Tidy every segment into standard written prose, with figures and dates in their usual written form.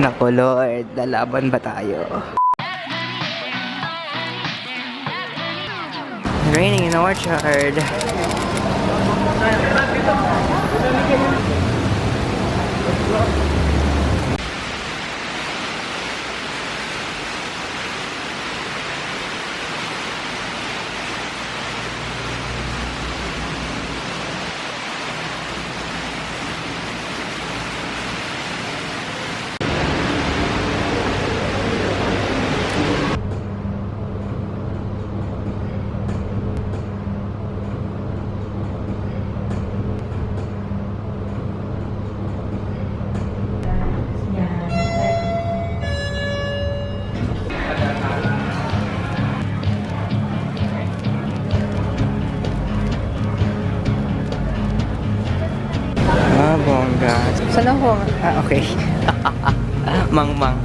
Naku Lord, lalaban ba tayo? Raining in the orchard. Bongga. Saan ako? Okay. Mang-mang.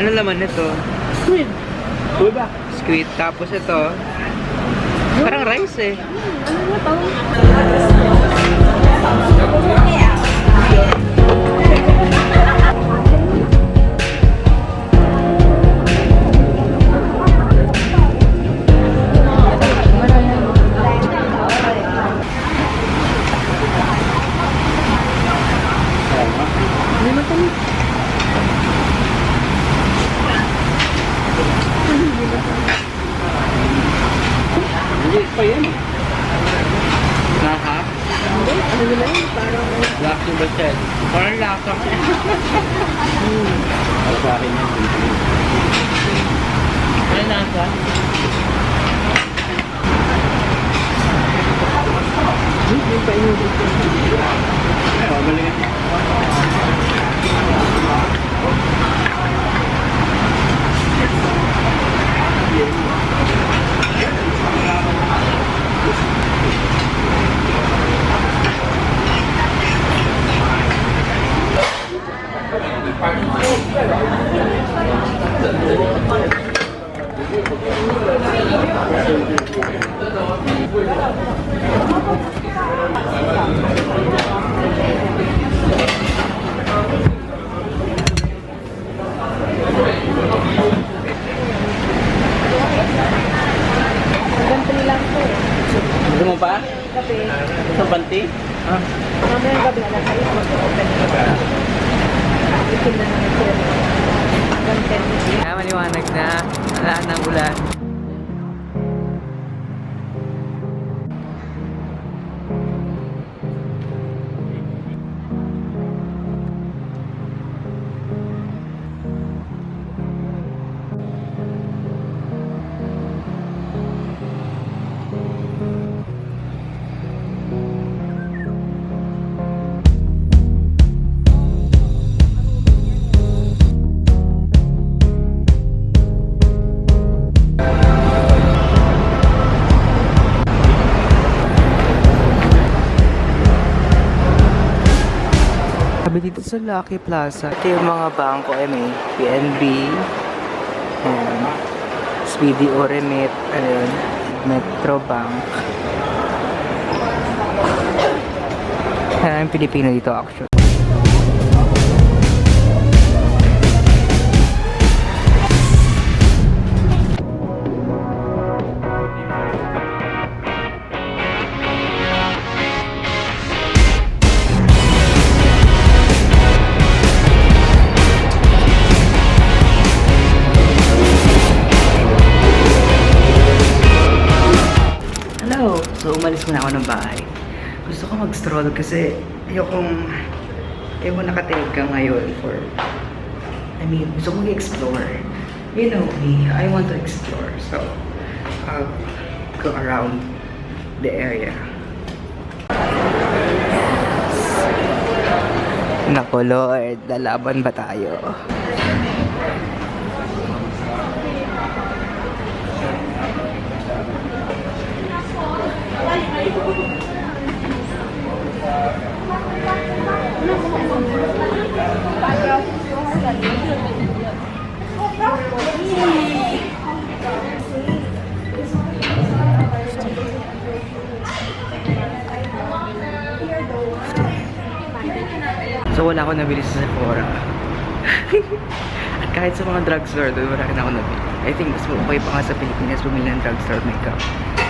Ano laman nito? Squid. Squid ba? Squid. Tapos ito, parang rice eh. Ano ba ito? Hindi pa yan. Nahap? Hindi, ano nila yun? Parang... Black to Bacel. Parang lasa. Para sa akin yan. Ano nasa? Hindi pa yun dito. Pabalik. Ganti lang to. Gusto mo pa? Gabi. Isang panty? Mamaya gabi na lang kayo mag-open. Itin na naman sila. Hanggang 10 minutes. Kaya maliwanag na. Wala ng ulan. Sabi dito sa Lucky Plaza, ito yung mga bangko, may PNB, Speedy Oremit, Metro Bank. Maraming Pilipino dito actually. ako ng bahay. Gusto ko mag-stroll kasi ayokong nakategka ngayon for... gusto kong i-explore. You know me, I want to explore. So, I'll go around the area. Naku Lord, lalaban ba tayo? So wala ako nabili sa Sephora. At kahit sa mga drugstore doon, wala rin ako nabili. I think mas okay pa nga sa Pilipinas bumili ng drugstore makeup.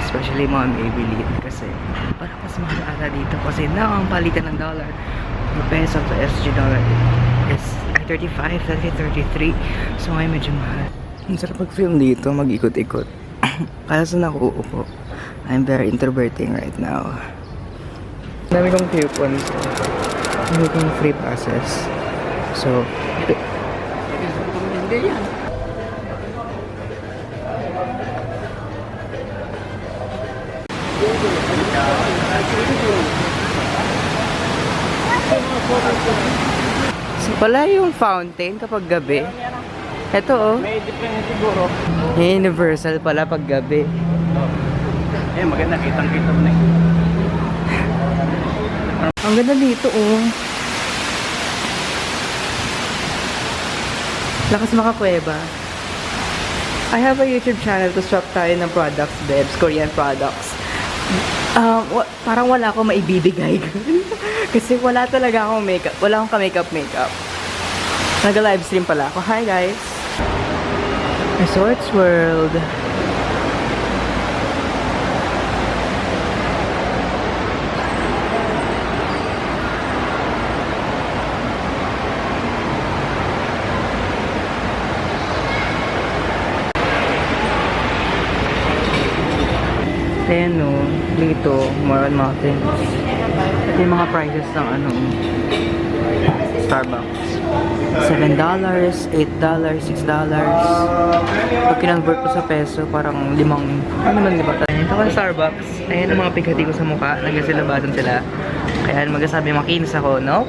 Especially mga Maybelline kasi parang mas mahal ata dito kasi na ang palitan ng dollar per peso to SG dollar is 35, 33. So ngayon medyo mahal. Ang sarap mag-film dito, mag-ikot-ikot. Kaya saan ako uupo? I'm very introverting right now. Dami kong coupons. Dami kong free passes. So, Hindi yan. so pala yung fountain kapag gabi. Ito oh. May different siguro. Universal pala pag gabi. Maganda. Kitang-kita mo na Ang ganda dito oh. Lakas makakuweba. I have a YouTube channel to shop tayo ng products, babes. Korean products. Parang wala akong maibibigay. Kasi wala talaga akong makeup. Wala akong ka-makeup. Nag-livestream pala ako. Hi guys! Resorts World. Ayan no, dito, Moral Mountain. Ito yung mga prices ng Starbucks. $7, $8, $6. Pag kinonvert ko sa peso, parang limang, ano naman diba? Ito ko sa Starbucks. Ayan ang mga pighati ko sa mukha. Nagsilabasan sila. Kaya magasabi makinis ako, no?